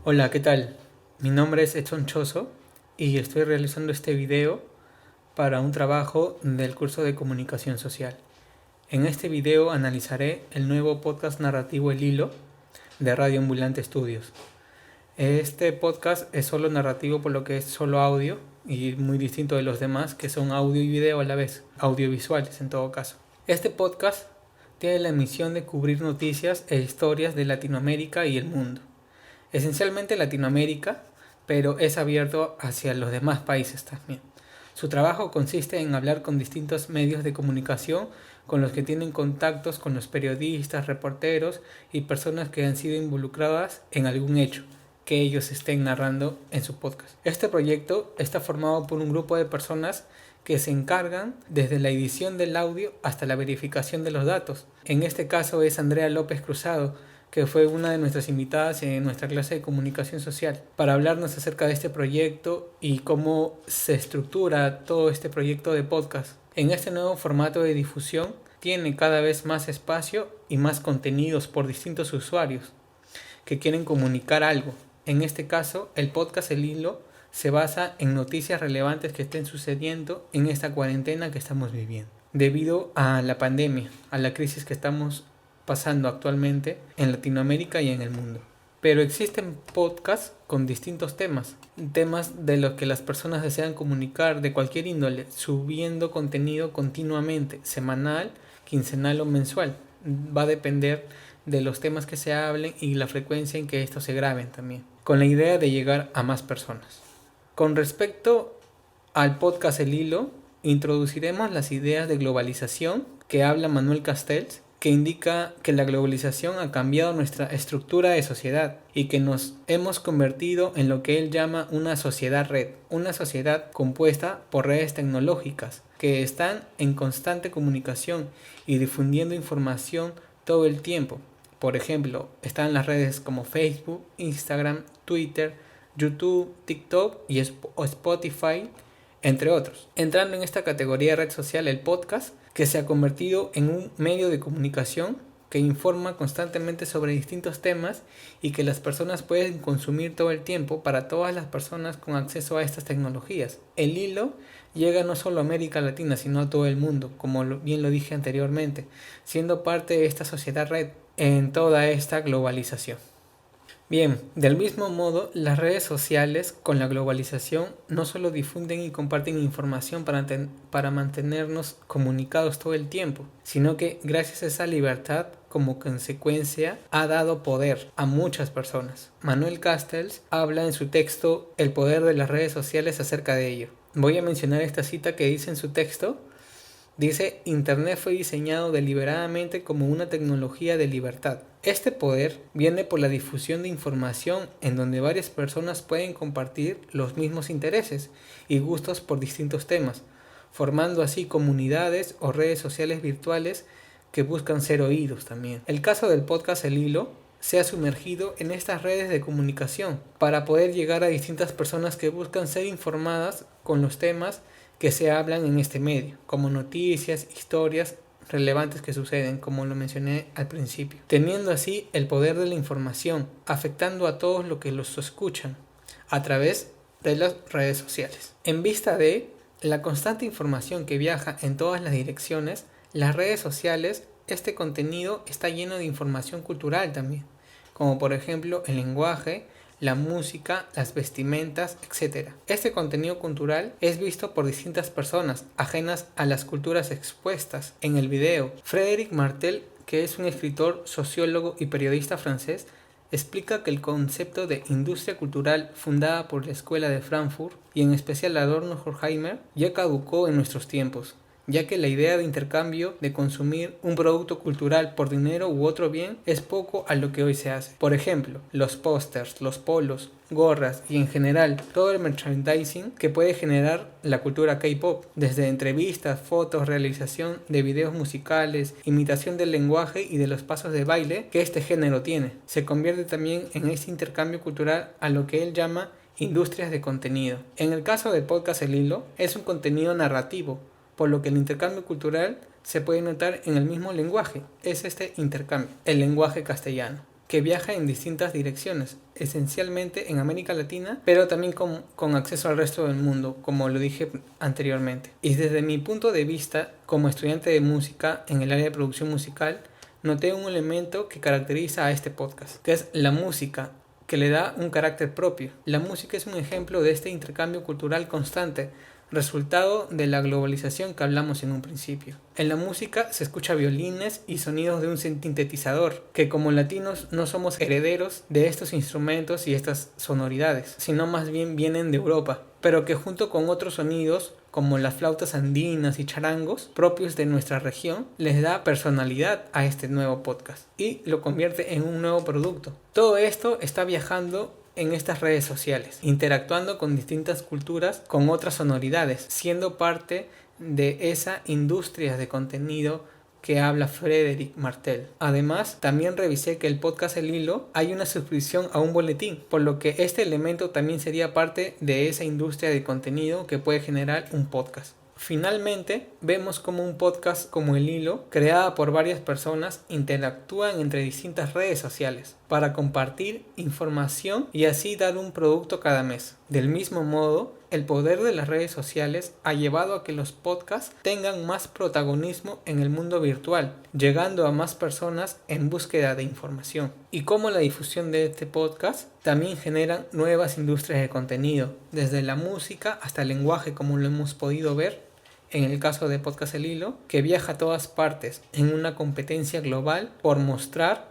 Hola, ¿qué tal? Mi nombre es Edson Choso y estoy realizando este video para un trabajo del curso de Comunicación Social. En este video analizaré el nuevo podcast narrativo El Hilo de Radio Ambulante Estudios. Este podcast es solo narrativo, por lo que es solo audio y muy distinto de los demás que son audio y video a la vez, audiovisuales en todo caso. Este podcast tiene la misión de cubrir noticias e historias de Latinoamérica y el mundo. Esencialmente Latinoamérica, pero es abierto hacia los demás países también. Su trabajo consiste en hablar con distintos medios de comunicación con los que tienen contactos con los periodistas, reporteros y personas que han sido involucradas en algún hecho que ellos estén narrando en su podcast. Este proyecto está formado por un grupo de personas que se encargan desde la edición del audio hasta la verificación de los datos. En este caso es Andrea López Cruzado, que fue una de nuestras invitadas en nuestra clase de comunicación social, para hablarnos acerca de este proyecto y cómo se estructura todo este proyecto de podcast. En este nuevo formato de difusión tiene cada vez más espacio y más contenidos por distintos usuarios que quieren comunicar algo. En este caso, el podcast El Hilo se basa en noticias relevantes que estén sucediendo en esta cuarentena que estamos viviendo, debido a la pandemia, a la crisis que estamos pasando actualmente en Latinoamérica y en el mundo. Pero existen podcasts con distintos temas de los que las personas desean comunicar de cualquier índole, subiendo contenido continuamente, semanal, quincenal o mensual. Va a depender de los temas que se hablen y la frecuencia en que estos se graben también, con la idea de llegar a más personas. Con respecto al podcast El Hilo, introduciremos las ideas de globalización que habla Manuel Castells, que indica que la globalización ha cambiado nuestra estructura de sociedad y que nos hemos convertido en lo que él llama una sociedad red, una sociedad compuesta por redes tecnológicas que están en constante comunicación y difundiendo información todo el tiempo. Por ejemplo, están las redes como Facebook, Instagram, Twitter, YouTube, TikTok y Spotify, entre otros. Entrando en esta categoría de red social, el podcast, que se ha convertido en un medio de comunicación que informa constantemente sobre distintos temas y que las personas pueden consumir todo el tiempo para todas las personas con acceso a estas tecnologías. El hilo llega no solo a América Latina, sino a todo el mundo, como bien lo dije anteriormente, siendo parte de esta sociedad red en toda esta globalización. Bien, del mismo modo, las redes sociales con la globalización no solo difunden y comparten información para mantenernos comunicados todo el tiempo, sino que gracias a esa libertad, como consecuencia, ha dado poder a muchas personas. Manuel Castells habla en su texto El poder de las redes sociales acerca de ello. Voy a mencionar esta cita que dice en su texto. Dice, Internet fue diseñado deliberadamente como una tecnología de libertad. Este poder viene por la difusión de información en donde varias personas pueden compartir los mismos intereses y gustos por distintos temas, formando así comunidades o redes sociales virtuales que buscan ser oídos también. El caso del podcast El Hilo se ha sumergido en estas redes de comunicación para poder llegar a distintas personas que buscan ser informadas con los temas que se hablan en este medio, como noticias, historias relevantes que suceden, como lo mencioné al principio, teniendo así el poder de la información, afectando a todos los que los escuchan a través de las redes sociales. En vista de la constante información que viaja en todas las direcciones, las redes sociales, este contenido está lleno de información cultural también, como por ejemplo el lenguaje, la música, las vestimentas, etc. Este contenido cultural es visto por distintas personas ajenas a las culturas expuestas en el video. Frédéric Martel, que es un escritor, sociólogo y periodista francés, explica que el concepto de industria cultural fundada por la Escuela de Frankfurt y en especial Adorno Horkheimer ya caducó en nuestros tiempos, ya que la idea de intercambio de consumir un producto cultural por dinero u otro bien es poco a lo que hoy se hace. Por ejemplo, los pósters, los polos, gorras y en general todo el merchandising que puede generar la cultura K-pop, desde entrevistas, fotos, realización de videos musicales, imitación del lenguaje y de los pasos de baile que este género tiene. Se convierte también en este intercambio cultural a lo que él llama industrias de contenido. En el caso del podcast El Hilo, es un contenido narrativo, por lo que el intercambio cultural se puede notar en el mismo lenguaje, es este intercambio, el lenguaje castellano. que viaja en distintas direcciones, esencialmente en América Latina, pero también con acceso al resto del mundo, como lo dije anteriormente. Y desde mi punto de vista, como estudiante de música en el área de producción musical, noté un elemento que caracteriza a este podcast, que es la música, que le da un carácter propio. La música es un ejemplo de este intercambio cultural constante, resultado de la globalización que hablamos en un principio. En la música se escucha violines y sonidos de un sintetizador, que como latinos no somos herederos de estos instrumentos y estas sonoridades, sino más bien vienen de Europa, pero que junto con otros sonidos como las flautas andinas y charangos propios de nuestra región, les da personalidad a este nuevo podcast y lo convierte en un nuevo producto. Todo esto está viajando en estas redes sociales, interactuando con distintas culturas, con otras sonoridades, siendo parte de esa industria de contenido que habla Frederick Martel. Además, también revisé que el podcast El Hilo hay una suscripción a un boletín, por lo que este elemento también sería parte de esa industria de contenido que puede generar un podcast. Finalmente, vemos como un podcast como El Hilo, creada por varias personas, interactúan entre distintas redes sociales para compartir información y así dar un producto cada mes. Del mismo modo, el poder de las redes sociales ha llevado a que los podcasts tengan más protagonismo en el mundo virtual, llegando a más personas en búsqueda de información. Y como la difusión de este podcast también generan nuevas industrias de contenido, desde la música hasta el lenguaje, como lo hemos podido ver en el caso de Podcast El Hilo, que viaja a todas partes en una competencia global por mostrar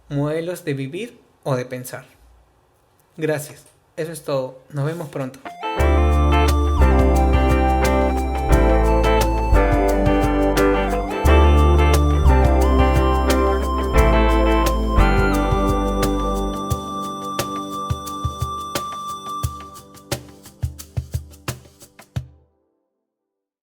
modelos de vivir o de pensar. Gracias, eso es todo, nos vemos pronto.